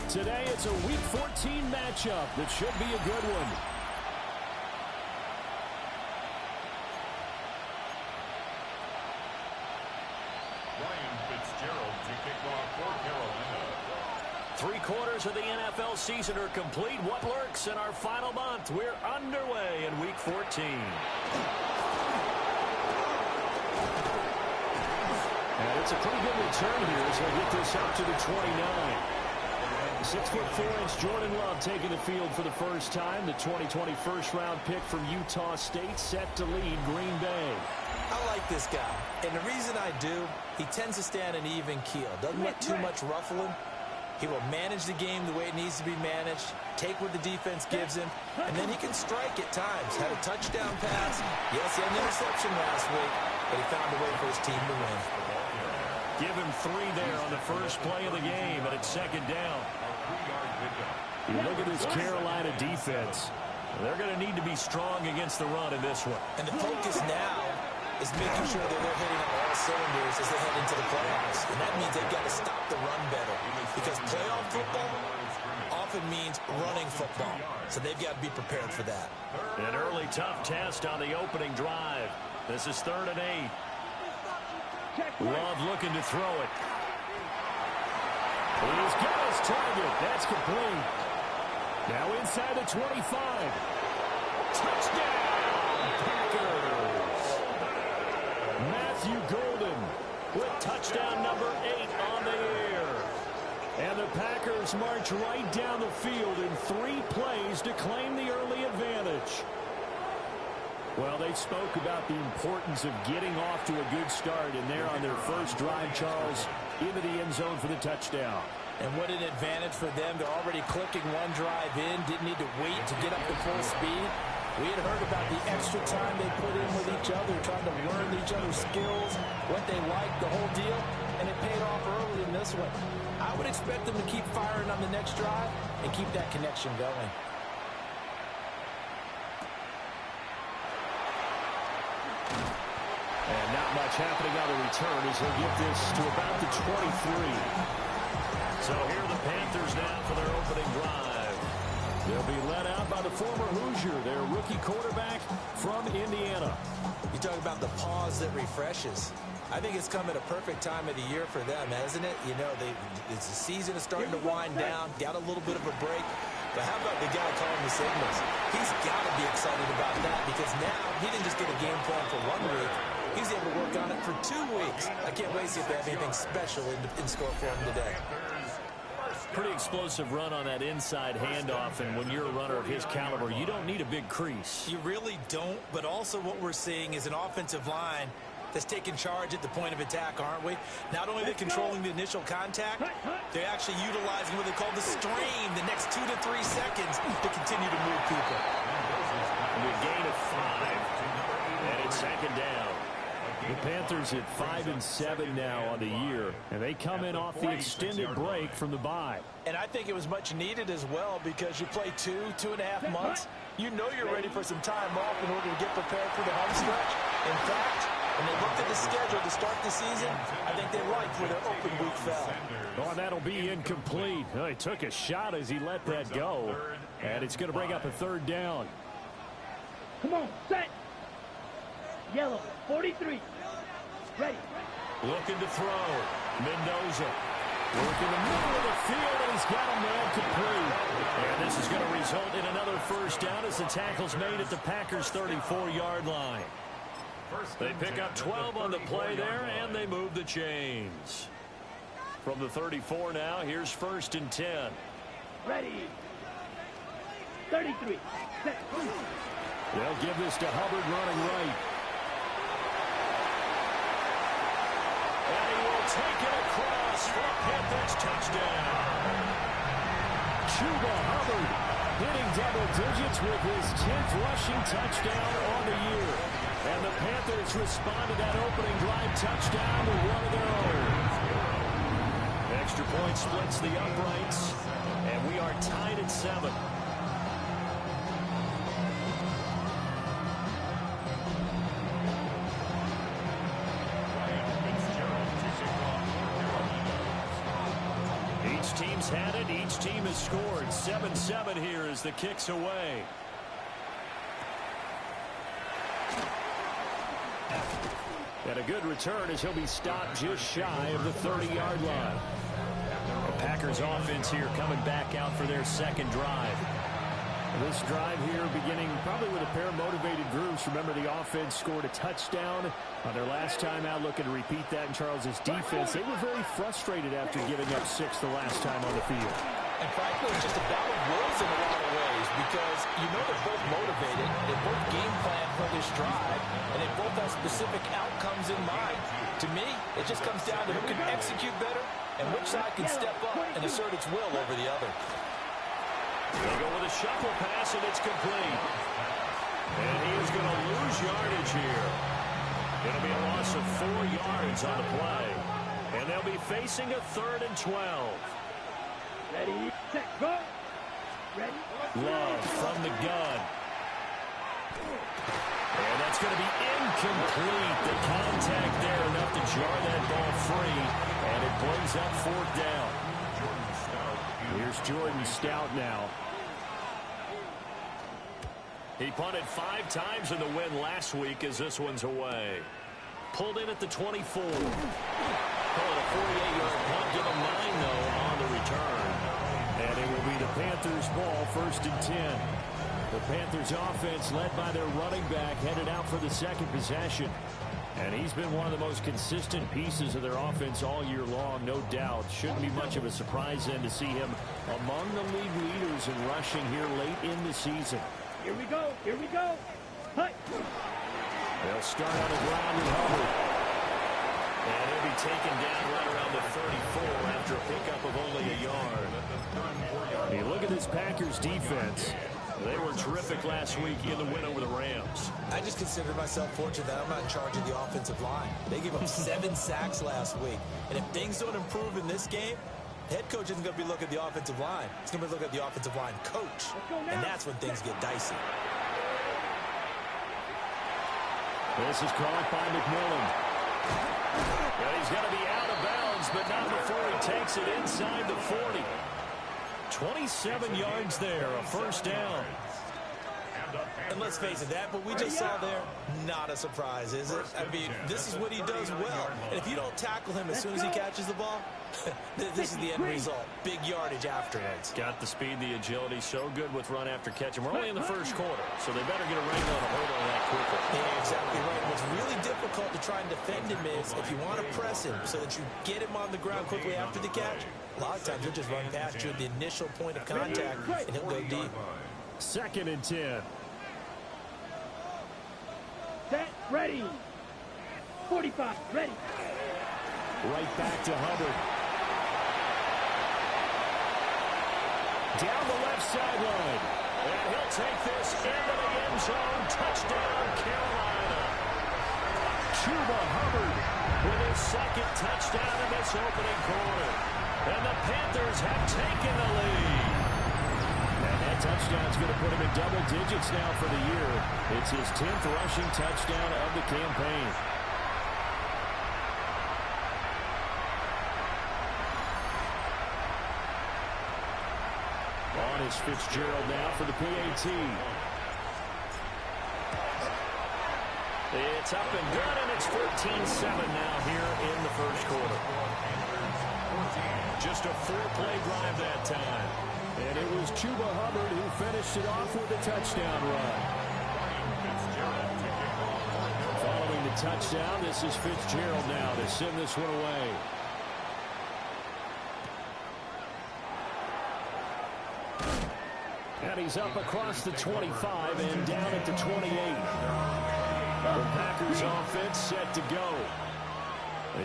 Today, it's a Week 14 matchup that should be a good one. Three-quarters of the NFL season are complete. What lurks in our final month? We're underway in Week 14. And it's a pretty good return here as they get this up to the 29. 6'4" Jordan Love taking the field for the first time. The 2020 first-round pick from Utah State set to lead Green Bay. I like this guy, and the reason I do, he tends to stand an even keel. Doesn't let too much ruffling. He will manage the game the way it needs to be managed, take what the defense gives him, and then he can strike at times. Had a touchdown pass. Yes, he had an interception last week, but he found a way for his team to win. Give him 3 there on the first play of the game, and it's second down. You look at this Carolina defense. They're going to need to be strong against the run in this one. And the focus now is making sure that they're hitting on all cylinders as they head into the playoffs. And that means they've got to stop the run better. Because playoff football often means running football. So they've got to be prepared for that. An early tough test on the opening drive. This is 3rd and 8. Love looking to throw it. He's got his target. That's complete. Now inside the 25. Touchdown, Packers. Matthew Golden with touchdown number 8 on the air. And the Packers march right down the field in 3 plays to claim the early advantage. Well, they spoke about the importance of getting off to a good start, and they're on their first drive, Charles, into the end zone for the touchdown. And what an advantage for them. They're already clicking 1 drive in, didn't need to wait to get up to full speed. We had heard about the extra time they put in with each other, trying to learn each other's skills, what they liked, the whole deal, and it paid off early in this one. I would expect them to keep firing on the next drive and keep that connection going. And not much happening on the return as he'll get this to about the 23. So here are the Panthers now for their opening drive. They'll be led out by the former Hoosier, their rookie quarterback from Indiana. You talk about the pause that refreshes. I think it's come at a perfect time of the year for them, hasn't it? You know, the season is starting to wind down, got a little bit of a break. But how about the guy calling the signals? He's got to be excited about that because now he didn't just get a game plan for 1 week. He's able to work on it for 2 weeks. I can't wait to see if they have anything special in store for him today. Pretty explosive run on that inside handoff, and when you're a runner of his caliber, you don't need a big crease. You really don't, but also what we're seeing is an offensive line that's taking charge at the point of attack, aren't we? Not only are they controlling the initial contact, they're actually utilizing what they call the strain the next 2 to 3 seconds to continue to move people. And a gain of 5, and it's second down. The Panthers at 5-7 now on the year, and they come in off the extended break from the bye. And I think it was much needed as well because you play 2.5 months. You know you're ready for some time off in order to get prepared for the home stretch. In fact, when they looked at the schedule to start the season, I think they liked where their open week fell. Oh, and that'll be incomplete. Oh, he took a shot as he let that go, and it's going to bring up a 3rd down. Come on, set. Yellow, 43. Ready. Looking to throw. Mendoza. Working the middle of the field, and he's got a man complete. And this is going to result in another first down as the tackle's made at the Packers' 34-yard line. They pick up 12 on the play there, and they move the chains. From the 34 now, here's 1st and 10. Ready. 33. Set. They'll give this to Hubbard running right. And he will take it across for a Panthers touchdown. Chuba Hubbard hitting double digits with his 10th rushing touchdown on the year. And the Panthers respond to that opening drive touchdown with one of their own. Extra point splits the uprights, and we are tied at 7. team's had it. Each team has scored. 7-7 here as the kick's away. And a good return as he'll be stopped just shy of the 30-yard line. The Packers offense here coming back out for their second drive. This drive here beginning probably with a pair of motivated groups. Remember, the offense scored a touchdown on their last time out, looking to repeat that in Charles's defense. They were very frustrated after giving up 6 the last time on the field. And frankly, it's just a battle of wills in a lot of ways because you know they're both motivated, they both game plan for this drive, and they both have specific outcomes in mind. To me, it just comes down to who can execute better and which side can step up and assert its will over the other. They go with a shuffle pass, and it's complete. And he is going to lose yardage here. It'll be a loss of 4 yards on the play. And they'll be facing a 3rd and 12. Ready, set, go. Ready. Love from the gun. And that's going to be incomplete. The contact there enough to jar that ball free. And it brings up 4th down. Here's Jordan Stout now. He punted 5 times in the win last week as this one's away. Pulled in at the 24. Call it a 48-yard punt. Give him 9, though, on the return. And it will be the Panthers' ball, 1st and 10. The Panthers' offense led by their running back headed out for the second possession. And he's been one of the most consistent pieces of their offense all year long, no doubt. Shouldn't be much of a surprise then to see him among the league leaders in rushing here late in the season. Here we go. Here we go. Hi. They'll start on the ground with Hubbard. And he'll be taken down right around the 34 after a pickup of only a yard. You look at this Packers defense. They were terrific last week in the win over the Rams. I just consider myself fortunate that I'm not in charge of the offensive line. They gave up 7 sacks last week. And if things don't improve in this game, the head coach isn't going to be looking at the offensive line. He's going to be looking at the offensive line coach. And that's when things get dicey. This is caught by McMillan. Well, he's going to be out of bounds, but not before he takes it inside the 40. 27 yards there, a 1st down. And let's face it, that what we just saw there, not a surprise, is it? I mean, this is what he does well. And if you don't tackle him as soon as he catches the ball, this is the end result. Big yardage afterwards. Got the speed, the agility, so good with run after catch. And we're only in the 1st quarter, so they better get a wrangle and a hold on that quickly. Yeah, exactly right. What's really difficult to try and defend him is if you want to press him so that you get him on the ground quickly after the catch, a lot of times he'll just run past you at the initial point of contact, and he'll go deep. 2nd and 10. Set, ready. 45, ready. Right back to Hubbard. Down the left sideline. And he'll take this into the end zone. Touchdown, Carolina. Chuba Hubbard with his 2nd touchdown in this opening quarter. And the Panthers have taken the lead. And that touchdown's going to put him in double digits now for the year. It's his 10th rushing touchdown of the campaign. On is Fitzgerald now for the PAT. It's up and good, and it's 14-7 now here in the 1st quarter. Just a 4-play drive that time. And it was Chuba Hubbard who finished it off with a touchdown run. Following the touchdown, this is Fitzgerald now to send this one away. And he's up across the 25 and down at the 28. The Packers offense set to go.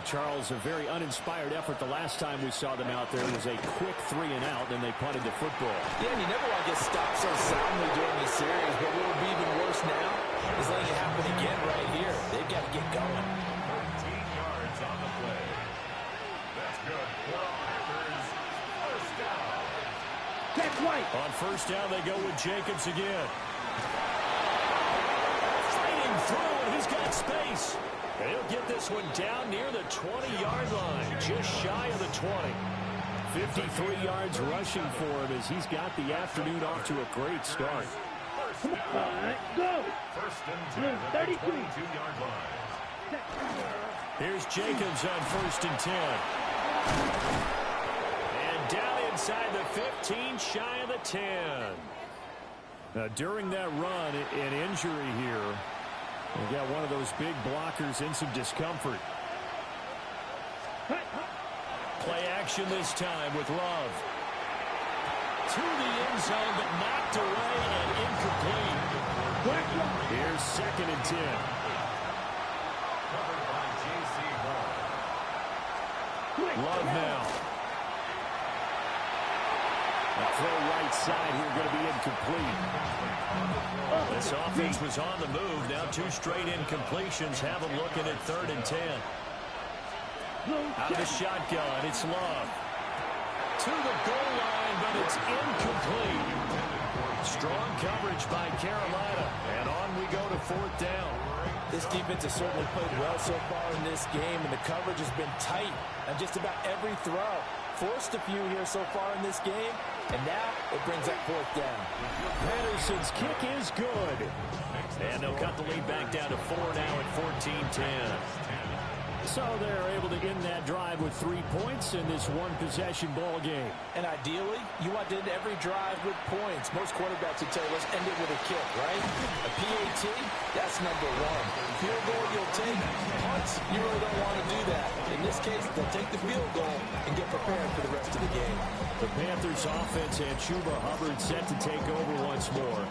Charles, a very uninspired effort the last time we saw them out there. It was a quick 3 and out, then they punted the football. Yeah, and you never want to get stopped so soundly during the series, but what would be even worse now is letting it happen again right here. They've got to get going. 13 yards on the play. That's good. Packers, 1st down. That's right. On 1st down, they go with Jacobs again. Fighting through, and he's got space. And he'll get this one down near the 20-yard line, just shy of the 20. 53 yards rushing for him as he's got the afternoon off to a great start. All right, go. First and 10 at the 22-yard line. Here's Jacobs on 1st and 10. And down inside the 15, shy of the 10. Now, during that run, an injury here. We got one of those big blockers in some discomfort. Play action this time with Love. To the end zone, but knocked away and incomplete. Here's 2nd and 10. Covered by J.C. Love now. A throw right side here going to be incomplete. This offense was on the move. Now 2 straight incompletions have them looking at 3rd and 10. Out of the shotgun, it's Love. To the goal line, but it's incomplete. Strong coverage by Carolina. And on we go to 4th down. This defense has certainly played well so far in this game, and the coverage has been tight on just about every throw. Forced a few here so far in this game, and now it brings up 4th down. Patterson's kick is good. And they'll cut the lead back down to 4 now at 14-10. So they're able to end that drive with 3 points in this one-possession ball game. And ideally, you want to end every drive with points. Most quarterbacks would tell you, let's end it with a kick, right? A PAT, that's number 1. Field goal, you'll take. Punts, you really don't want to do that. In this case, they'll take the field goal and get prepared for the rest of the game. The Panthers offense and Chuba Hubbard set to take over once more.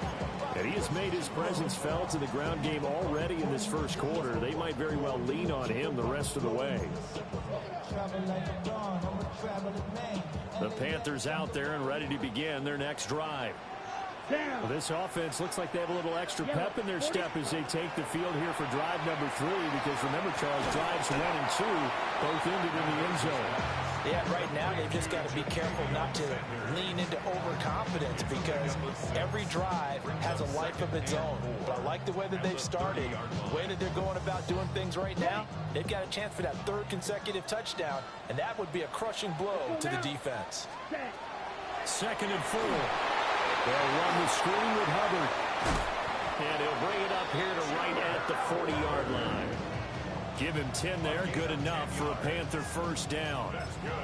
And he has made his presence felt in the ground game already in this first quarter. They might very well lean on him the rest of the way. The Panthers out there and ready to begin their next drive. Well, this offense looks like they have a little extra pep in their step as they take the field here for drive number 3, because remember, Charles, drives 1 and 2 both ended in the end zone. Yeah, right now they've just got to be careful not to lean into overconfidence, because every drive has a life of its own. But I like the way that they've started, the way that they're going about doing things right now. They've got a chance for that 3rd consecutive touchdown, and that would be a crushing blow to the defense. 2nd and 4. They'll run the screen with Hubbard. And he'll bring it up here to right at the 40-yard line. Give him 10 there, good enough for a Panther 1st down.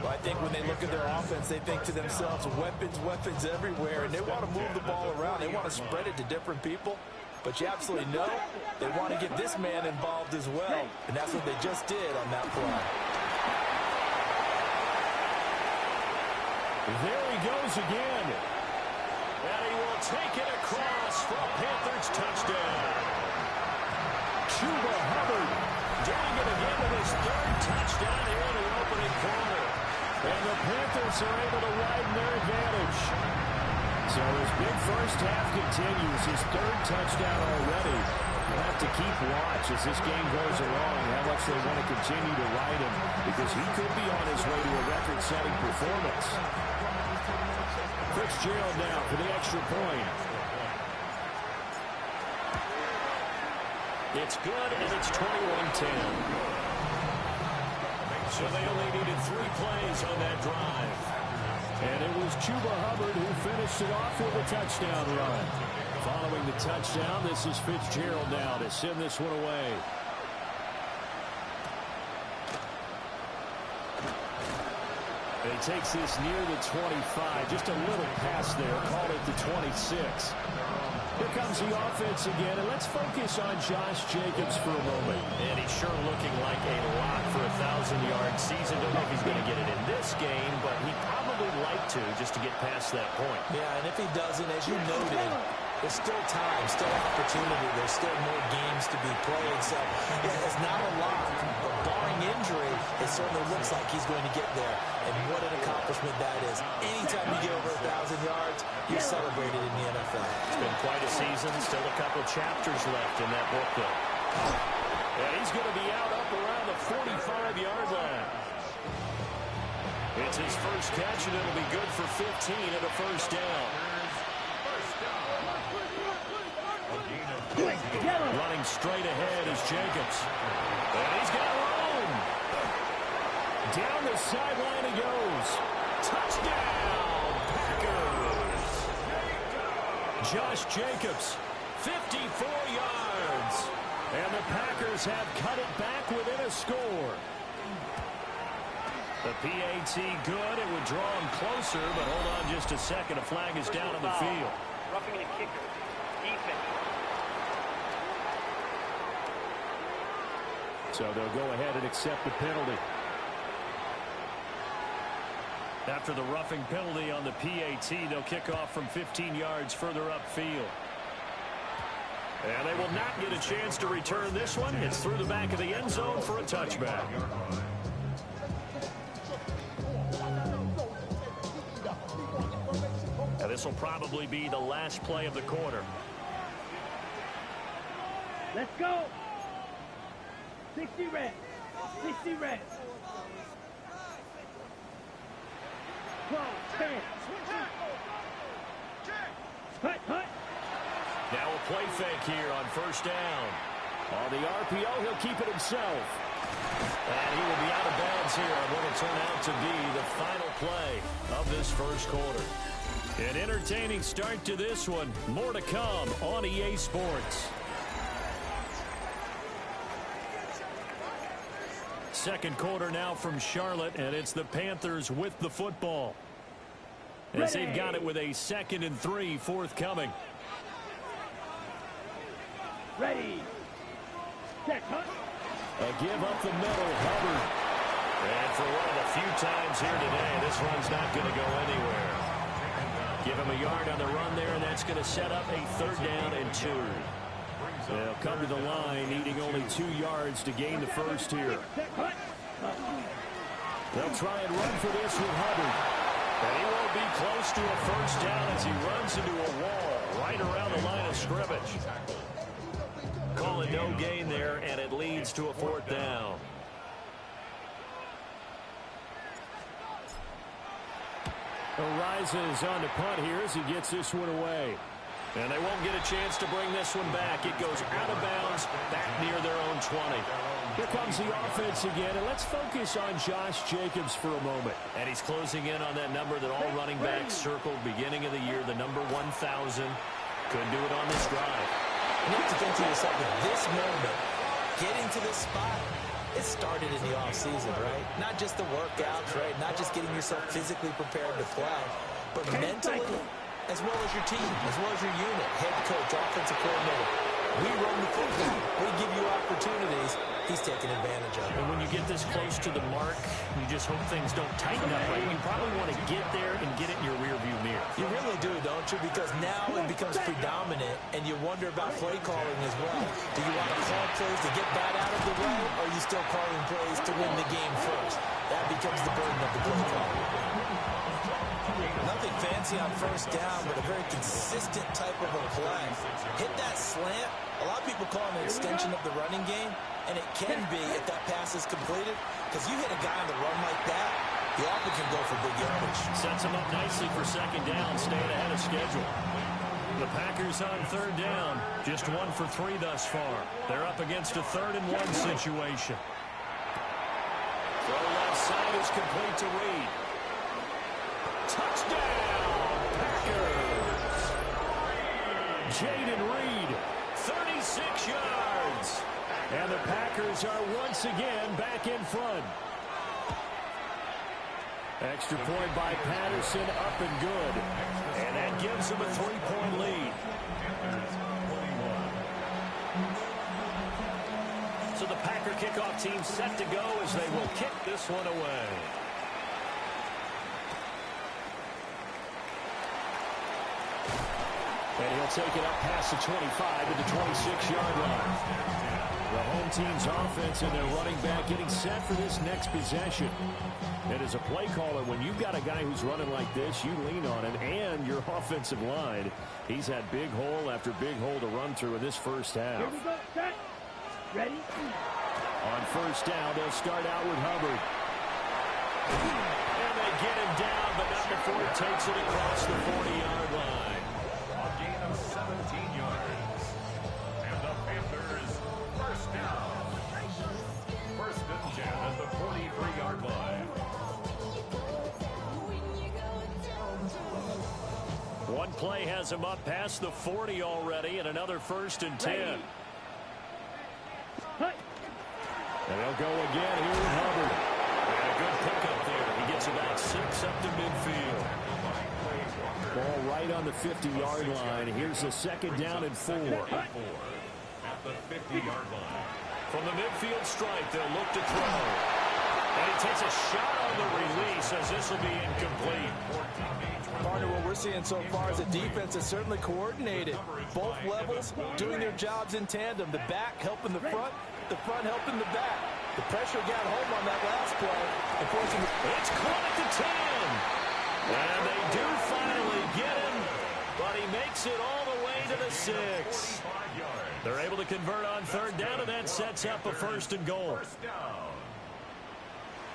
Well, I think when they look at their offense, they think to themselves, weapons, weapons everywhere, and they want to move the ball around. They want to spread it to different people. But you absolutely know they want to get this man involved as well, and that's what they just did on that play. There he goes again. And he will take it across for a Panthers touchdown. Chuba Hubbard doing it again with his 3rd touchdown here in the opening quarter. And the Panthers are able to widen their advantage. So his big first half continues. His 3rd touchdown already. We'll have to keep watch as this game goes along, how much they want to continue to ride him, because he could be on his way to a record-setting performance. Fitzgerald now for the extra point. It's good, and it's 21-10. So they only needed 3 plays on that drive. And it was Chuba Hubbard who finished it off with a touchdown run. Following the touchdown, this is Fitzgerald now to send this one away. And he takes this near the 25. Just a little pass there. Call it the 26. Here comes the offense again, and let's focus on Josh Jacobs for a moment. And he's sure looking like a lock for a 1,000-yard season. Don't know if he's going to get it in this game, but he'd probably like to, just to get past that point. Yeah, and if he doesn't, as you noted, there's still time, still opportunity. There's still more games to be played. So, yeah, it's not a lock, but barring injury, it certainly looks like he's going to get there. And what an accomplishment that is. Anytime you get over 1,000 yards, you're celebrated in the NFL. It's been quite a season. Still a couple chapters left in that book, though. And he's going to be out up around the 45-yard line. It's his first catch, and it'll be good for 15 at a 1st down. Running straight ahead is Jacobs. And he's got room. Down the sideline he goes. Touchdown, Packers. Josh Jacobs, 54 yards. And the Packers have cut it back within a score. The PAT good. It would draw him closer, but hold on just a second. A flag is down on the field. Roughing the kicker. Defense. So they'll go ahead and accept the penalty. After the roughing penalty on the PAT, they'll kick off from 15 yards further upfield. And they will not get a chance to return this one. It's through the back of the end zone for a touchback. Now this will probably be the last play of the quarter. Let's go. 60 reps. 60 reps. 12, 10. Hut, hut. Now a play fake here on first down. On the RPO, he'll keep it himself. And he will be out of bounds here on what will turn out to be the final play of this first quarter. An entertaining start to this one. More to come on EA Sports. Second quarter now from Charlotte, and it's the Panthers with the football. As they've got it with a 2nd and 3 forthcoming. Ready. Check, hut. A give up the middle, Hubbard. And for one of the few times here today, this run's not going to go anywhere. Give him a yard on the run there, and that's going to set up a 3rd down and 2. They'll come to the line, needing only 2 yards to gain the first here. They'll try and run for this with Hubbard. And he won't be close to a first down as he runs into a wall right around the line of scrimmage. Call it no gain there, and it leads to a 4th down. Rises on the punt here as he gets this one away. And they won't get a chance to bring this one back. It goes out of bounds back near their own 20. Here comes the offense again, and let's focus on Josh Jacobs for a moment. And he's closing in on that number that all running backs circled beginning of the year, the number 1,000. Couldn't do it on this drive. You have to think to yourself, at this moment, getting to this spot, it started in the offseason, right? Not just the workouts, right? Not just getting yourself physically prepared to play, but mentally, as well as your team, as well as your unit, head coach, offensive coordinator. We run the football. We give you opportunities. He's taking advantage of it. And when you get this close to the mark, you just hope things don't tighten up, right? You probably want to get there and get it in your rearview mirror. You really do, don't you? Because now it becomes predominant, and you wonder about play calling as well. Do you want to call plays to get that out of the way, or are you still calling plays to win the game first? That becomes the burden of the play call. Nothing fancy on first down, but a very consistent type of a play. Hit that slant. A lot of people call it an extension of the running game, and it can be if that pass is completed, because you hit a guy on the run like that, he often can go for big yardage. Sets him up nicely for 2nd down, staying ahead of schedule. The Packers on 3rd down, just 1 for 3 thus far. They're up against a 3rd and 1 situation. Throw left side is complete to Reed. Touchdown, Packers! Jaden Reed, 36 yards. And the Packers are once again back in front. Extra point by Patterson, up and good. And that gives them a 3-point lead. So the Packer kickoff team set to go as they will kick this one away. And he'll take it up past the 25 to the 26-yard line. The home team's offense and their running back getting set for this next possession. And as a play caller, when you've got a guy who's running like this, you lean on him and your offensive line. He's had big hole after big hole to run through in this first half. Here we go, set. Ready? On first down, they'll start out with Hubbard. And they get him down, but not before he takes it across the 40-yard line. A gain of 17 yards. And the Panthers first down. First and 10 at the 43-yard line. One play has him up past the 40 already, and another 1st and 10. Ready. Hut. And they'll go again here with Hubbard. And a good pickup there. He gets about 6 up to midfield. Ball right on the 50-yard line. Here's a 2nd down and 4. At the 50-yard line. From the midfield stripe, they'll look to throw. And he takes a shot on the release as this will be incomplete. Partner, what we're seeing so far is a defense that's certainly coordinated. Both levels doing their jobs in tandem. The back helping the front helping the back. The pressure got home on that last play. It's caught at the 10. And they do finally get him, but he makes it all the way to the 6. They're able to convert on 3rd down, and that sets up a 1st and goal. First down.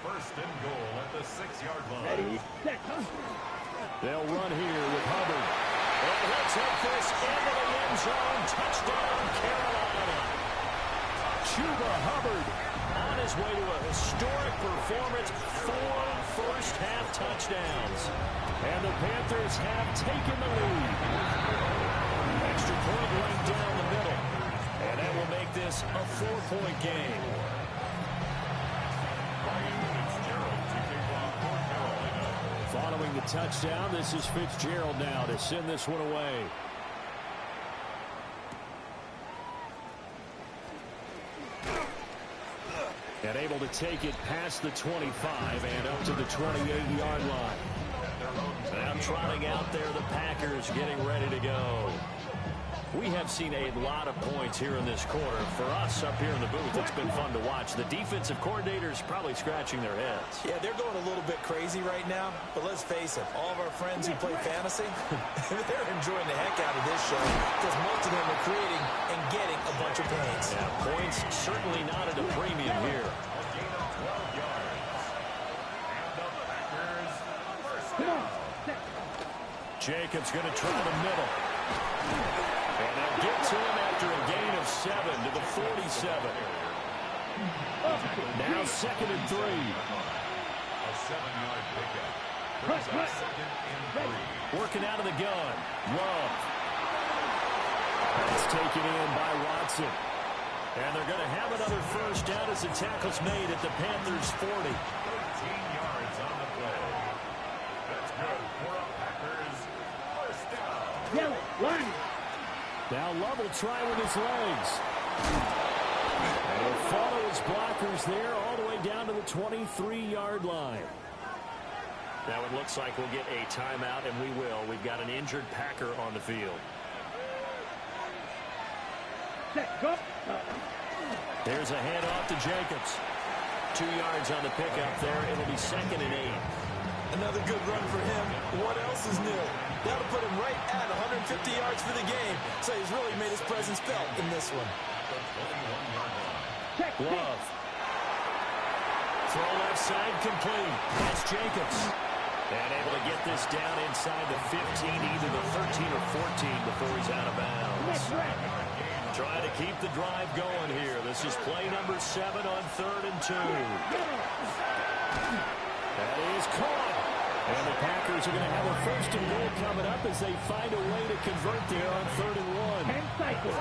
1st and goal at the 6-yard line. Ready. Set. Hunt. They'll run here with Hubbard. And let's hit this into the end zone. Touchdown, Carolina. Chuba Hubbard on his way to a historic performance. 4 first-half touchdowns. And the Panthers have taken the lead. Extra point right down the middle. And that will make this a 4-point game. Following the touchdown, this is Fitzgerald now to send this one away. And able to take it past the 25 and up to the 28-yard line. Now trotting out there, the Packers getting ready to go. We have seen a lot of points here in this quarter. For us up here in the booth, it's been fun to watch. The defensive coordinators probably scratching their heads. Yeah, they're going a little bit crazy right now. But let's face it, all of our friends who play fantasy, they're enjoying the heck out of this show because most of them are creating and getting a bunch of points. Yeah, points certainly not at a premium here. Jacobs going to try the middle. And they'll get to him after a gain of 7 to the 47. Now 2nd and 3. A 7-yard pickup. Brings up 2nd and 3. Working out of the gun. Love. That's taken in by Watson. And they're going to have another 1st down as the tackle's made at the Panthers' 40. 13 yards on the play. That's good for a Packers 1st down. Yellow. Line. Now Love will try with his legs. And he'll follow his blockers there all the way down to the 23-yard line. Now it looks like we'll get a timeout, and we will. We've got an injured Packer on the field. Set. Go. There's a handoff to Jacobs. 2 yards on the pickup there. It'll be 2nd and 8. Another good run for him. What else is new? That'll put him right at 150 yards for the game. So he's really made his presence felt in this one. Check. Love. Throw left side complete. That's Jacobs. And able to get this down inside the 15, either the 13 or 14 before he's out of bounds. Trying to keep the drive going here. This is play number 7 on 3rd and 2. That is caught. And the Packers are going to have a 1st and goal coming up as they find a way to convert there on 3rd and 1. And cycle.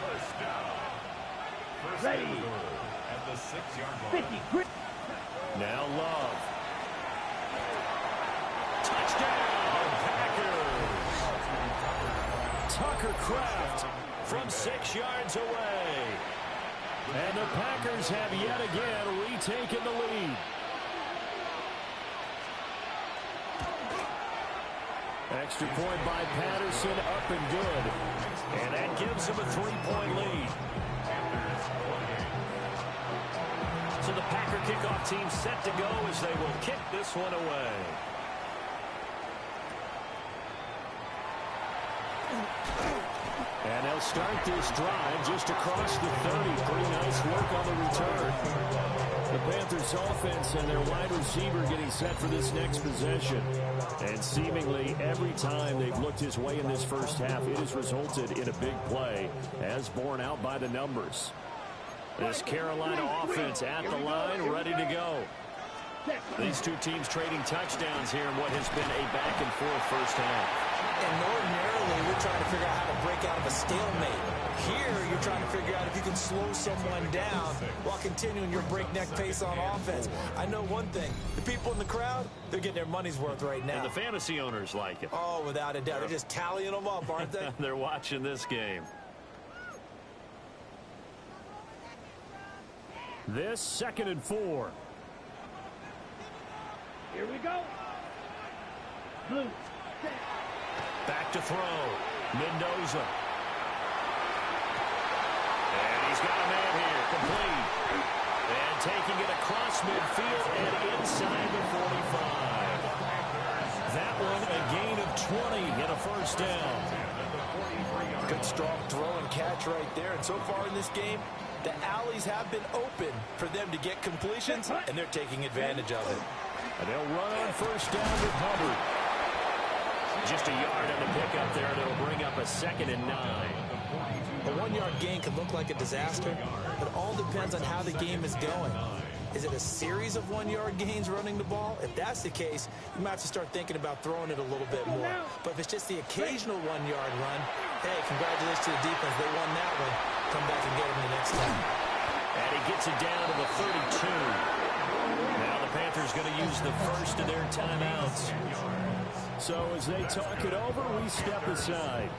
First down. First Ready. and goal at the 6-yard line. 50. Grip. Now Love. Touchdown, Packers. Tucker Kraft from 6 yards away. And the Packers have yet again retaken the lead. Extra point by Patterson, up and good. And that gives them a 3-point lead. So the Packer kickoff team set to go as they will kick this one away. And they'll start this drive just across the 30. Pretty nice work on the return. The Panthers offense and their wide receiver getting set for this next possession. And seemingly every time they've looked his way in this first half, it has resulted in a big play, as borne out by the numbers. This Carolina offense at the line, ready to go. These two teams trading touchdowns here in what has been a back-and-forth first half. And ordinarily, we're trying to figure out how to break out of a stalemate. Here, you're trying to figure out if you can slow someone down while continuing your breakneck pace on offense. I know one thing. The people in the crowd, they're getting their money's worth right now. And the fantasy owners like it. Oh, without a doubt. They're just tallying them up, aren't they? They're watching this game. This 2nd and 4. Here we go. Blue. Back to throw. Mendoza. And he's got a man here. Complete. And taking it across midfield and inside the 45. That one a gain of 20 and a first down. Good strong throw and catch right there. And so far in this game, the alleys have been open for them to get completions, and they're taking advantage of it. And they'll run on first down with Hubbard. Just a yard on the pickup there, and it'll bring up a 2nd and 9. A 1-yard gain can look like a disaster, but it all depends on how the game is going. Is it a series of 1-yard gains running the ball? If that's the case, you might have to start thinking about throwing it a little bit more. But if it's just the occasional 1-yard run, hey, congratulations to the defense. They won that one. Come back and get them the next time. And he gets it down to the 32. Now the Panthers going to use the first of their timeouts. So as they talk it over, we step aside.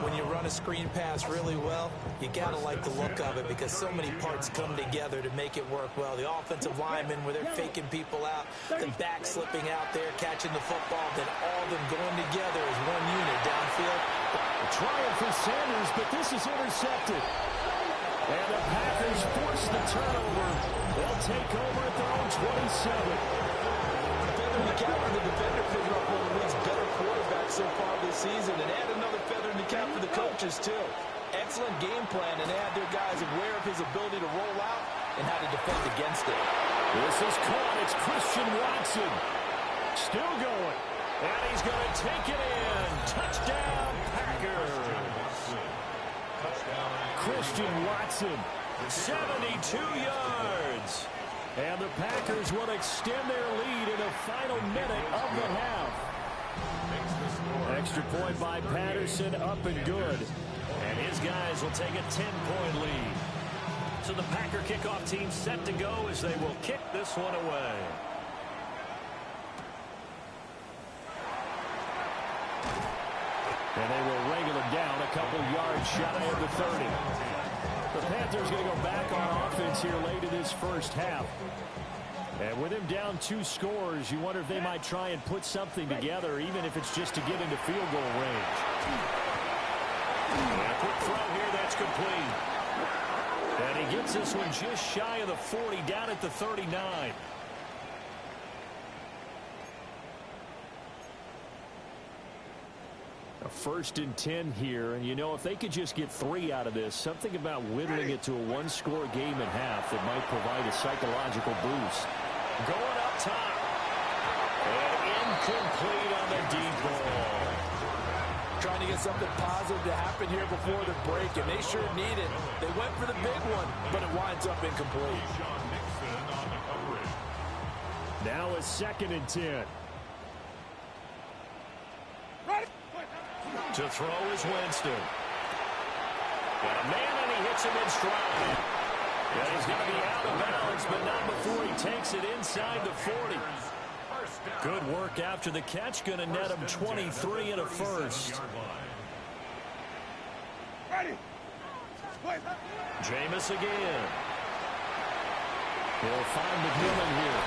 When you run a screen pass really well, you got to like the look of it because so many parts come together to make it work well. The offensive linemen where they're faking people out, the back slipping out there, catching the football, then all of them going together as one unit downfield. A trial for Sanders, but this is intercepted. And the Packers force the turnover. They'll take over at their own 27. Feather in the cap for the defender, picking up one of the league's better quarterbacks so far this season, and add another feather in the cap for the coaches, too. Excellent game plan, and they had their guys aware of his ability to roll out and how to defend against it. This is caught. It's Christian Watson. Still going. And he's going to take it in. Touchdown, Packers. Christian Watson, 72 yards. And the Packers will extend their lead in the final minute of the half. Extra point by Patterson, up and good. And his guys will take a 10-point lead. So the Packer kickoff team set to go as they will kick this one away. And they will wrangle him down a couple yards shy of the 30. The Panthers going to go back on offense here late in this first half. And with him down 2 scores, you wonder if they might try and put something together, even if it's just to get into field goal range. And a quick throw here, that's complete. And he gets this one just shy of the 40, down at the 39. A 1st and 10 here, and you know, if they could just get 3 out of this, something about whittling it to a 1-score game and half that might provide a psychological boost. Going up top. And incomplete on the deep ball. Trying to get something positive to happen here before the break, and they sure need it. They went for the big one, but it winds up incomplete. Now a 2nd and 10. To throw is Winston. Got a man, and he hits him in stride. And he's going to be out of bounds, but not before he takes it inside the 40. Good work after the catch. Going to net him 23 and a first. Jameis again. He'll find McMillan here.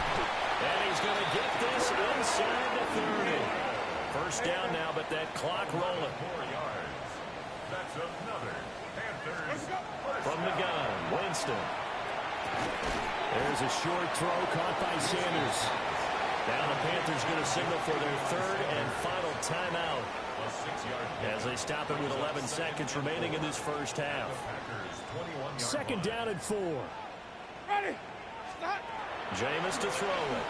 And he's going to get this inside the 30. First down now, but that clock rolling. 4 yards. That's another Panthers. From the gun, Winston. There's a short throw caught by Sanders. Now the Panthers going to signal for their 3rd and final timeout as they stop it with 11 seconds remaining in this first half. 2nd down and 4. Ready. Stop. Jameis to throw it.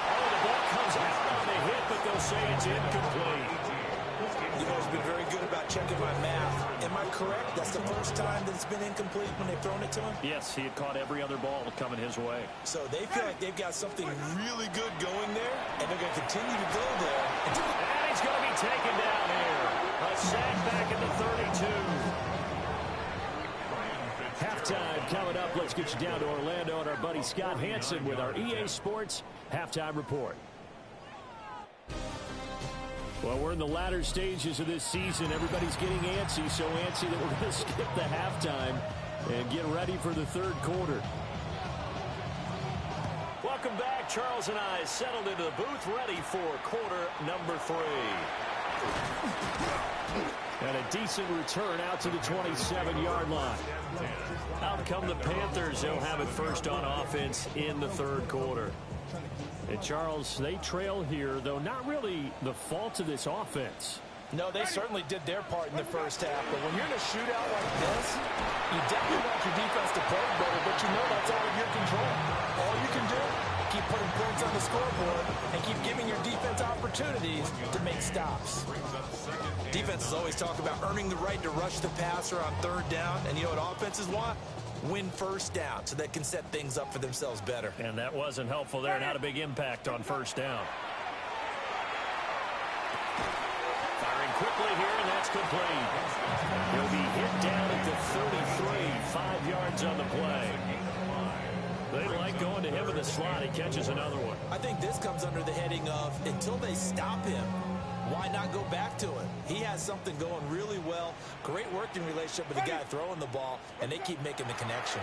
Oh, the ball comes out on the hit, but they'll say it's incomplete. You've always been very good about checking my math. Am I correct? That's the first time that it's been incomplete when they've thrown it to him? Yes, he had caught every other ball coming his way. So they feel like they've got something really good going there, and they're going to continue to go there. And he's going to be taken down here. A sack back at the 32. Halftime coming up. Let's get you down to Orlando and our buddy Scott Hansen with our EA Sports Halftime Report. Well, we're in the latter stages of this season. Everybody's getting antsy, so antsy that we're going to skip the halftime and get ready for the third quarter. Welcome back. Charles and I settled into the booth, ready for quarter number 3. And a decent return out to the 27-yard line. Out come the Panthers. They'll have it first on offense in the third quarter. And, Charles, they trail here, though not really the fault of this offense. No, they certainly did their part in the first half. But when you're in a shootout like this, you definitely want your defense to play better, but you know that's out of your control. All you can do, keep putting points on the scoreboard and keep giving your defense opportunities to make stops. Defenses always talk about earning the right to rush the passer on third down. And you know what offenses want? Win first down so they can set things up for themselves better. And that wasn't helpful there. Not a big impact on first down. Firing quickly here, and that's complete. He'll be hit down at the 33, 5 yards on the play. They like going to him in the slot. He catches another one. I think this comes under the heading of until they stop him, why not go back to him? He has something going really well. Great working relationship with the guy throwing the ball, and they keep making the connection.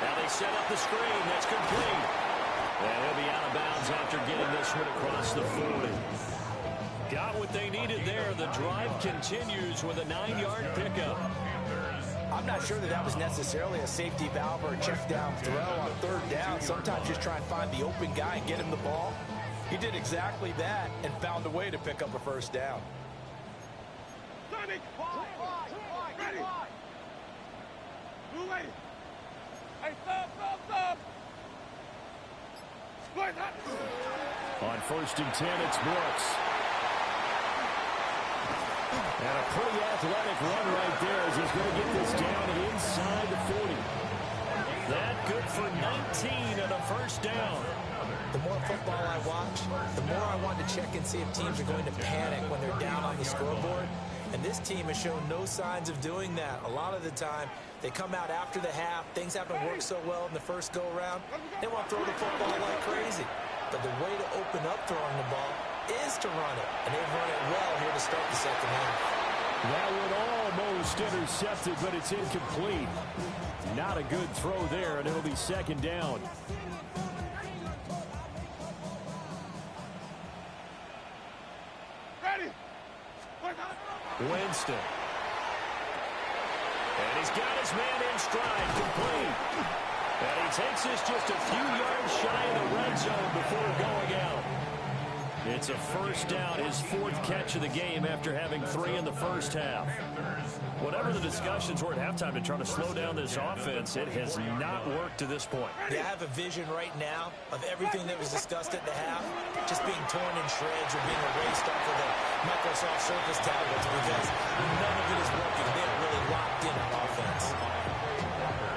Now they set up the screen. That's complete. And he'll be out of bounds after getting this one across the 40. Got what they needed there. The drive continues with a 9-yard pickup. I'm not sure that was necessarily a safety valve or a check down throw on third down. Sometimes just try and find the open guy and get him the ball. He did exactly that and found a way to pick up a first down. Ready. Move ready. Hey, stop. On 1st and 10, it's Brooks. And a pretty athletic run right there as he's going to get this down inside the 40. That good for 19 and a first down. The more football I watch, the more I want to check and see if teams are going to panic when they're down on the scoreboard. And this team has shown no signs of doing that. A lot of the time, they come out after the half. Things haven't worked so well in the first go-around. They want to throw the football like crazy. But the way to open up throwing the ball is to run it. And they've run it well here to start the second half. That one almost intercepted, but it's incomplete. Not a good throw there, and it'll be second down. Winston. And he's got his man in stride, complete. And he takes this just a few yards shy of the red zone before going out. It's a first down, his 4th catch of the game after having 3 in the first half. Whatever the discussions were at halftime to try to slow down this offense, it has not worked to this point. Yeah, I have a vision right now of everything that was discussed at the half just being torn in shreds or being erased off of the Microsoft Surface tablets because none of it is working. They are really locked in on offense.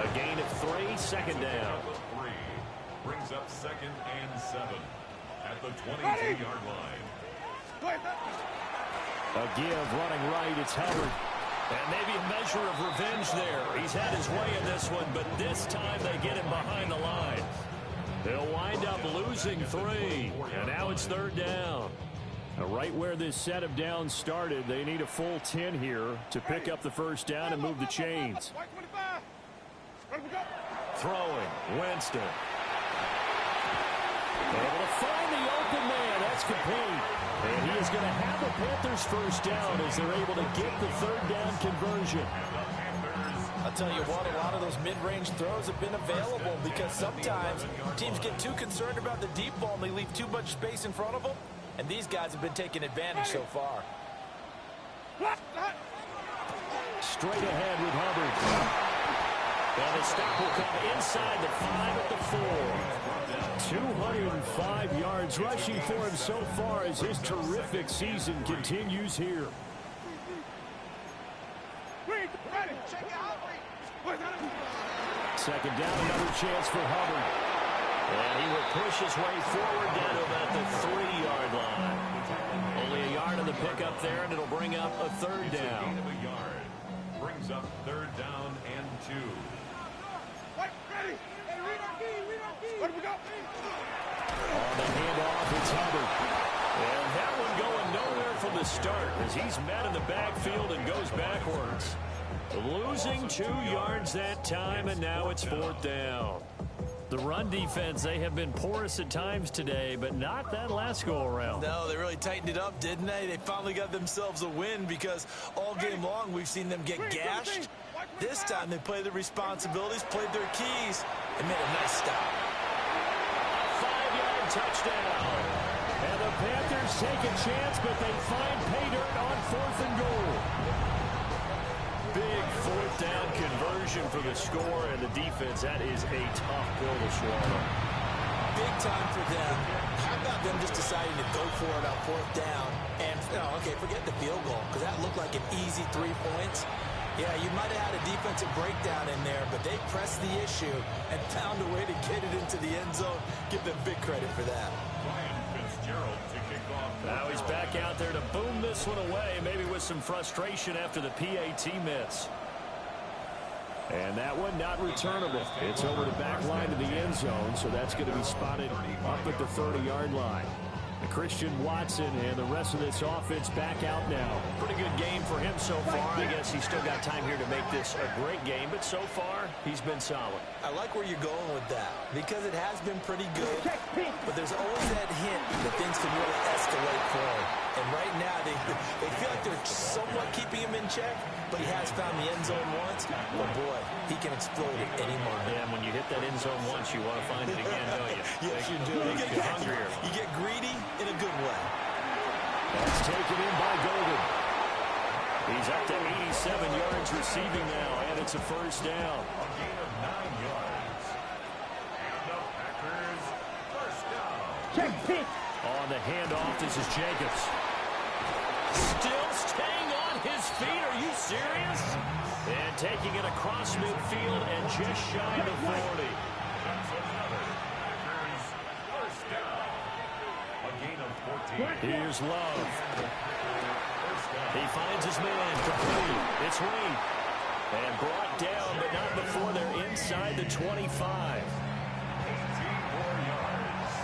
A gain of 3, second down. 3 brings up 2nd and 7 at the 22-yard line. A give running right, it's Hubbard. And maybe a measure of revenge there. He's had his way in this one, but this time they get him behind the line. They'll wind up losing 3, and now it's third down. Now, right where this set of downs started, they need a full 10 here to pick up the first down and move the chains. Throwing, Winston. Able to find the open man. That's complete. And he is going to have the Panthers first down as they're able to get the third down conversion. I'll tell you what, a lot of those mid-range throws have been available because sometimes teams get too concerned about the deep ball and they leave too much space in front of them. And these guys have been taking advantage so far. Straight ahead with Hubbard. And the stop will come inside the 5 at the 4. 205 yards rushing for him so far as his terrific season continues here. Second down, another chance for Hubbard. And he will push his way forward down to about the 3-yard line. Only a yard on the pickup there, and it'll bring up a third down. Gain of a yard. Brings up third down and 2. Where do we go? On the handoff, it's Hubbard. And that one going nowhere from the start as he's met in the backfield and goes backwards. Losing 2 yards that time, and now it's 4th down. The run defense, they have been porous at times today, but not that last go-around. No, they really tightened it up, didn't they? They finally got themselves a win because all game long we've seen them get gashed. This time they played their responsibilities, played their keys, and made a nice stop. 5-yard touchdown. And the Panthers take a chance, but they find pay dirt on 4th and goal. Big 4th down conversion for the score, and the defense, that is a tough pill to swallow. Big time for them. How about them just deciding to go for it on 4th down? And, okay, forget the field goal, because that looked like an easy 3 points. Yeah, you might have had a defensive breakdown in there, but they pressed the issue and found a way to get it into the end zone. Give them big credit for that. Now he's back out there to boom this one away, maybe with some frustration after the PAT miss. And that one not returnable. It's over the back line to the end zone, so that's going to be spotted up at the 30-yard line. Christian Watson and the rest of this offense back out now. Pretty good game for him so far. I guess he's still got time here to make this a great game, but so far he's been solid. I like where you're going with that because it has been pretty good, but there's always that hint that things can really escalate for him. And right now they feel like they're somewhat keeping him in check, but he has found the end zone once. But boy, he can explode at any moment. Yeah, and when you hit that end zone once, you want to find it again, don't you? Yes, you do. You get greedy in a good way. That's taken in by Golden. He's up to 87 yards receiving now, and it's a first down. A gain of 9 yards. And the Packers first down. Check pitch. On the handoff, this is Jacobs. Still staying on his feet. Are you serious? And taking it across midfield and just shy of the 40. That's another Packers first down. A gain of 14. Here's Love. First down. He finds his man complete. It's Reed. And brought down, but not before they're inside the 25. 18 more yards.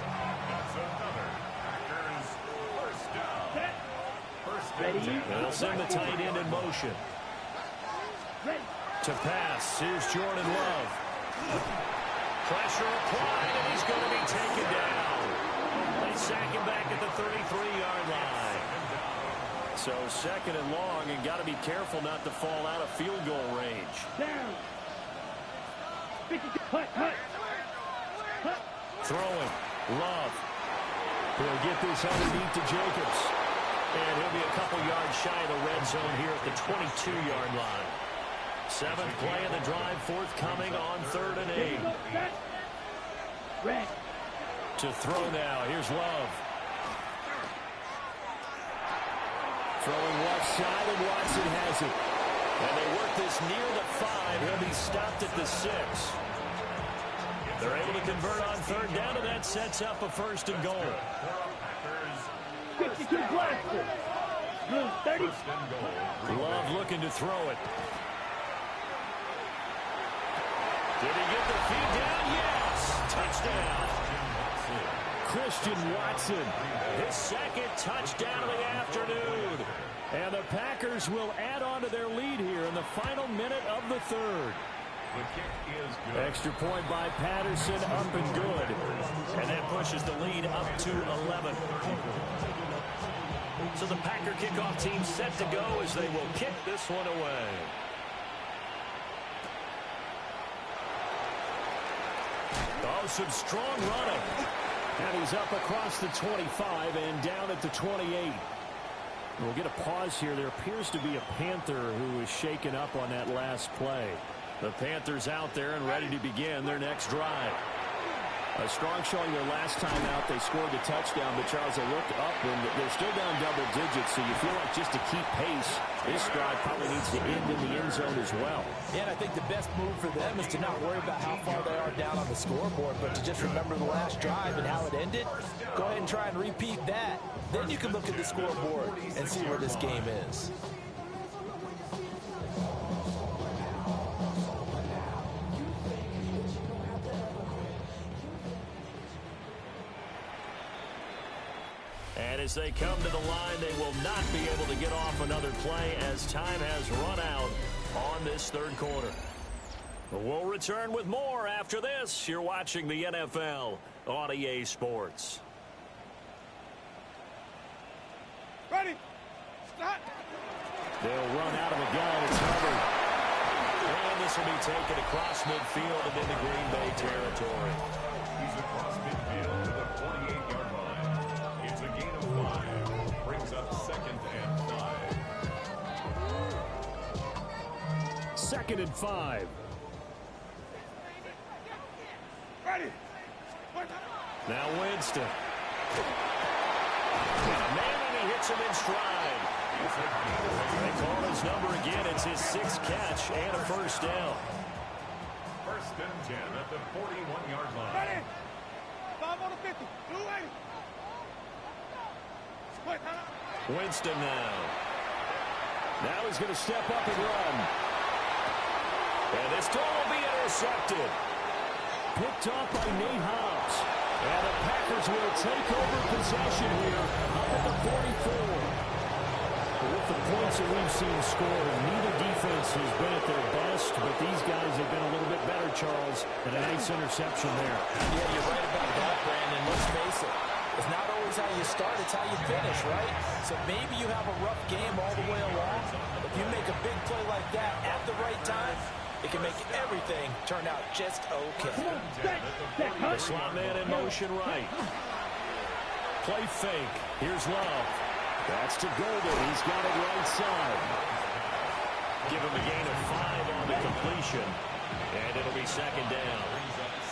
That's another Packers first down. First down. They'll send the tight end in motion. To pass, here's Jordan Love. Pressure applied, and he's going to be taken down. They sack him back at the 33-yard line. So second and long, and got to be careful not to fall out of field goal range. Down. Cut. Throwing, Love. He'll get this underneath to Jacobs. And he'll be a couple yards shy of the red zone here at the 22-yard line. 7th play of the drive, forthcoming on 3rd and 8. Red. To throw now, here's Love. Throwing left side, and Watson has it. And they work this near the 5. He'll be stopped at the 6. They're able to convert on 3rd down, and that sets up a 1st and goal. 52 blaster. Blue 30. Love looking to throw it. Did he get the feet down? Yes! Touchdown. Christian Watson, his 2nd touchdown of the afternoon. And the Packers will add on to their lead here in the final minute of the 3rd. The kick is good. Extra point by Patterson, up and good. And that pushes the lead up to 11. So the Packer kickoff team set to go as they will kick this one away. Oh, some strong running. And he's up across the 25 and down at the 28. We'll get a pause here. There appears to be a Panther who was shaken up on that last play. The Panthers out there and ready to begin their next drive. A strong showing their last time out. They scored the touchdown, but Charles, they looked up and they're still down double digits, so you feel like just to keep pace, this drive probably needs to end in the end zone as well. Yeah, and I think the best move for them is to not worry about how far they are down on the scoreboard, but to just remember the last drive and how it ended. Go ahead and try and repeat that. Then you can look at the scoreboard and see where this game is. And as they come to the line, they will not be able to get off another play as time has run out on this third quarter. We'll return with more after this. You're watching the NFL on EA Sports. Ready. Start. They'll run out of a gun. It's covered. And this will be taken across midfield and into Green Bay territory. He's across midfield to the 48-yard line. It's a gain of 5. Brings up 2nd and 5. 2nd and 5. Ready. Now Winston. Man, and he hits him in stride. They call his number again. It's his 6th catch and a first down. 1st and 10 at the 41-yard line. Ready. 5 on the 50. Blue lane. Split. Winston now. Now he's going to step up and run. And this ball will be intercepted. Picked off by Nate Hobbs. And the Packers will take over possession here up at the 44. With the points that we've seen scored, neither defense has been at their best, but these guys have been a little bit better, Charles, and a nice interception there. Yeah, you're right about that, Brandon. Let's face it. It's not always how you start, it's how you finish, right? So maybe you have a rough game all the way along. If you make a big play like that at the right time, it can make everything turn out just okay. The slot man in motion right. Play fake. Here's Love. That's to Golden. He's got it right side. Give him a gain of 5 on the completion. And it'll be 2nd down.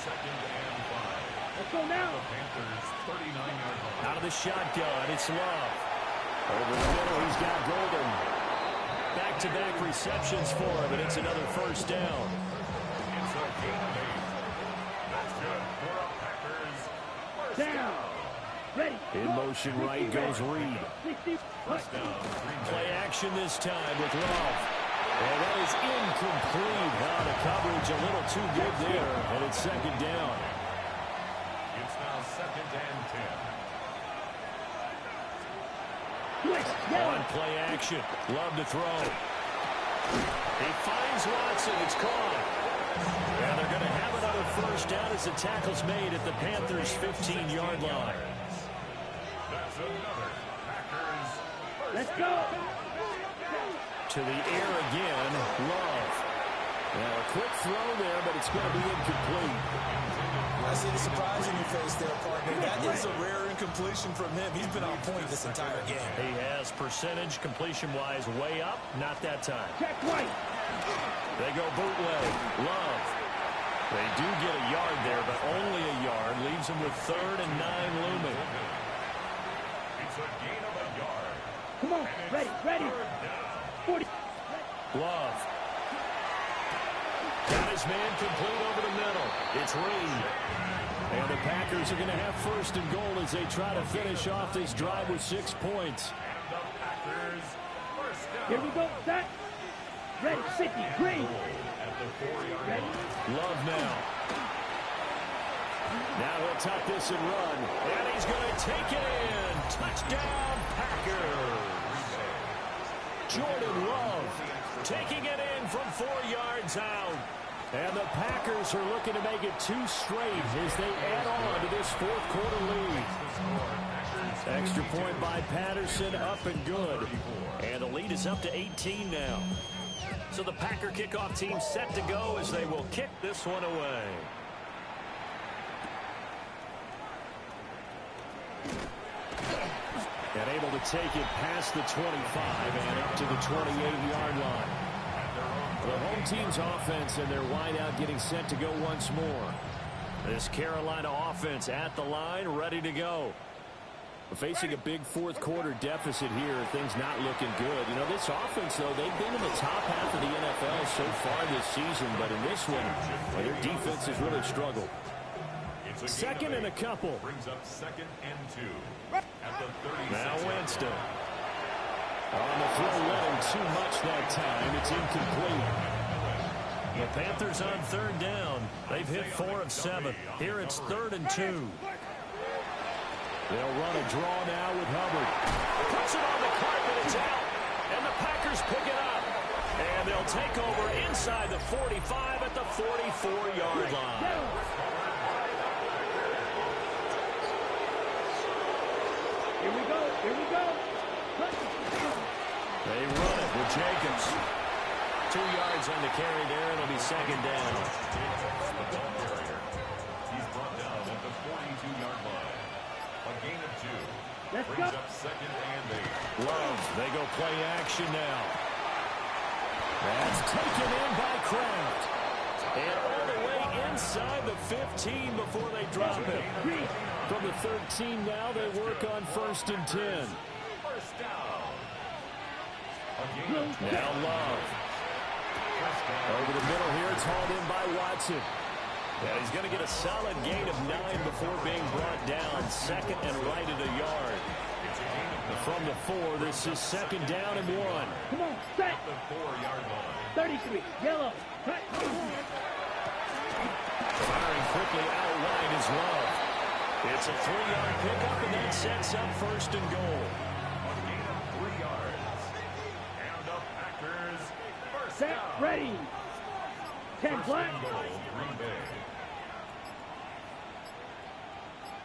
2nd and 5. Let's go now. The Panthers 39-yard line. Out of the shotgun, it's Love. Over the middle, he's got Golden. Back-to-back receptions for him, and it's another first down. It's a gain of 8. That's good for a Packers first Down. Ready. In motion right goes Reed. 60. First down. Play action this time with Love. And that is incomplete. Now the coverage a little too good there, and it's 2nd down. It's now 2nd and 10. On play action. Love to throw. He finds Watson. It's caught. And they're going to have another first down as the tackle's made at the Panthers' 15-yard line. That's another Packers first Let's go. To the air again, Love. Now a quick throw there, but it's going to be incomplete. I see the surprise in your face there, partner. That is a rare incompletion from him. He's been on point this entire game. He has percentage completion-wise way up. Not that time. Check right. They go bootleg. Love. They do get a yard there, but only a yard. Leaves them with 3rd and 9 looming. It's a gain of a yard. Come on. Ready. Ready. 40. Love. Got his man complete over the middle. It's Reed. And the Packers are going to have 1st and goal as they try to finish off this drive with 6 points. And the Packers first down. Here we go. Set. Ready. 60. Green. At the 4-yard Ready. line. Love now. Now he'll tuck this and run. And he's going to take it in. Touchdown, Packers. Jordan Love taking it in from 4 yards out. And the Packers are looking to make it 2 straight as they add on to this 4th quarter lead. Extra point by Patterson, up and good. And the lead is up to 18 now. So the Packer kickoff team set to go as they will kick this one away. And able to take it past the 25 and up to the 28-yard line. At their own The home team's offense and their wideout getting set to go once more. This Carolina offense at the line, ready to go. Facing a big fourth quarter deficit here, things not looking good. You know, this offense, though, they've been in the top half of the NFL so far this season, but in this one, their defense has really struggled. Second and a couple. Brings up 2nd and 2 at the 36. Now Winston. On the throw, letting too much that time. It's incomplete. The Panthers on 3rd down. They've hit 4 of 7. Here it's 3rd and 2. They'll run a draw now with Hubbard. Puts it on the carpet. It's out. And the Packers pick it up. And they'll take over inside the 45 at the 44-yard line. Here we go. Here we go. They run it with Jacobs. 2 yards on the carry there. It'll be 2nd down. He's brought down at the 42-yard line. A gain of 2. Let's Brings go. up 2nd and 8. Love. They go play action now. That's taken in by Kraft. And all the way inside the 15 before they drop it. From the 13 now, they work on 1st and 10. First down. A gain of 12. Now Love. Over the middle here, it's hauled in by Watson. Yeah, he's going to get a solid gain of 9 before being brought down. 2nd and right at a yard. From the 4, this is 2nd down and 1. Come on, set. The 4-yard line. 33, yellow. Cut. Firing quickly out wide is Love. It's a 3-yard pickup, and that sets up 1st and goal. A gain of 3 yards. And the Packers first Set, down. ready. 10 First black. and goal, Green Bay.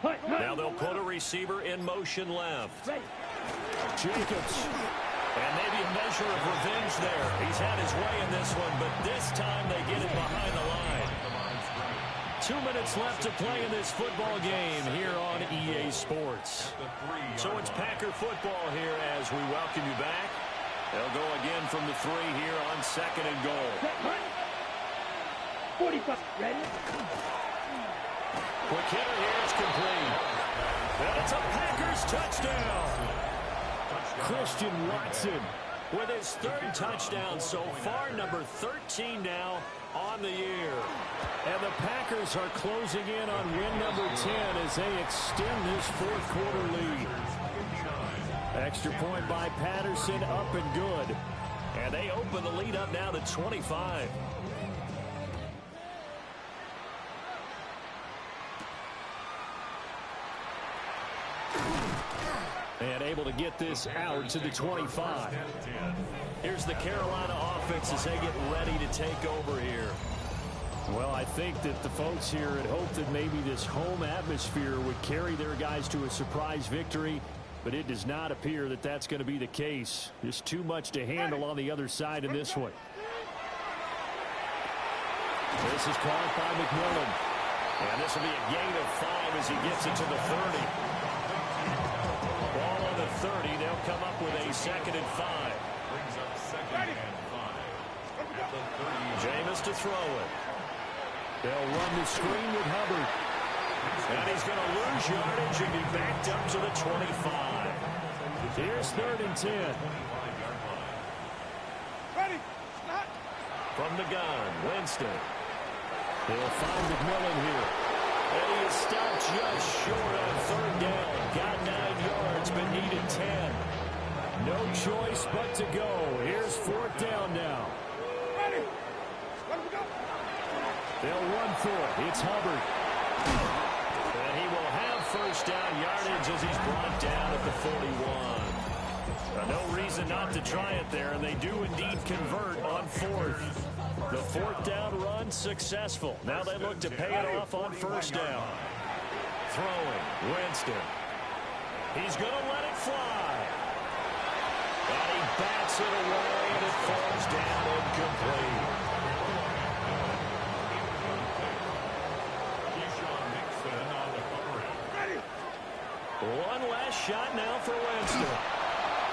Hut, hut. Now they'll put a receiver in motion left. Ready. Jacobs. And maybe a measure of revenge there. He's had his way in this one, but this time they get it behind the line. 2 minutes left to play in this football game here on EA Sports. So it's Packer football here as we welcome you back. They'll go again from the 3 here on 2nd and goal. Set, hut. 45, ready. Quick hitter here, it's complete. And it's a Packers touchdown. Christian Watson with his 3rd touchdown so far, number 13 now on the year. And the Packers are closing in on win number 10 as they extend this 4th quarter lead. Extra point by Patterson, up and good. And they open the lead up now to 25. And able to get this out to the 25. Here's the Carolina offense as they get ready to take over here. Well, I think that the folks here had hoped that maybe this home atmosphere would carry their guys to a surprise victory, but it does not appear that that's going to be the case. Just too much to handle on the other side in this one. This is caught by McMillan. And this will be a gain of 5 as he gets it to the 30. Ball on the 30. They'll come up with a 2nd and 5. Brings up 2nd and 5. At the 30. Jameis to throw it. They'll run the screen with Hubbard. And he's going to lose yardage and be backed up to the 25. Here's 3rd and 10. Ready. From the gun, Winston. They'll find McMillan here. And he is stopped just short on 3rd down. Got 9 yards, but needed 10. No choice but to go. Here's 4th down now. Ready. Let me go. They'll run for it. It's Hubbard. And he will have 1st down yardage as he's brought down at the 41. No reason not to try it there, and they do indeed convert on 4th. The 4th down run successful. Now they look to pay it off on 1st down. Throwing, Winston. He's going to let it fly. And he bats it away, and it falls down incomplete. One last shot now for Winston.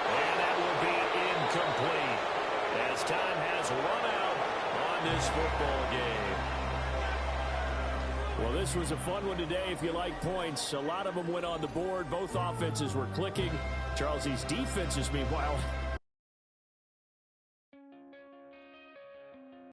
And that will be incomplete. As time has run out, this football game. Well, this was a fun one today if you like points. A lot of them went on the board. Both offenses were clicking. Charles, these defenses, meanwhile,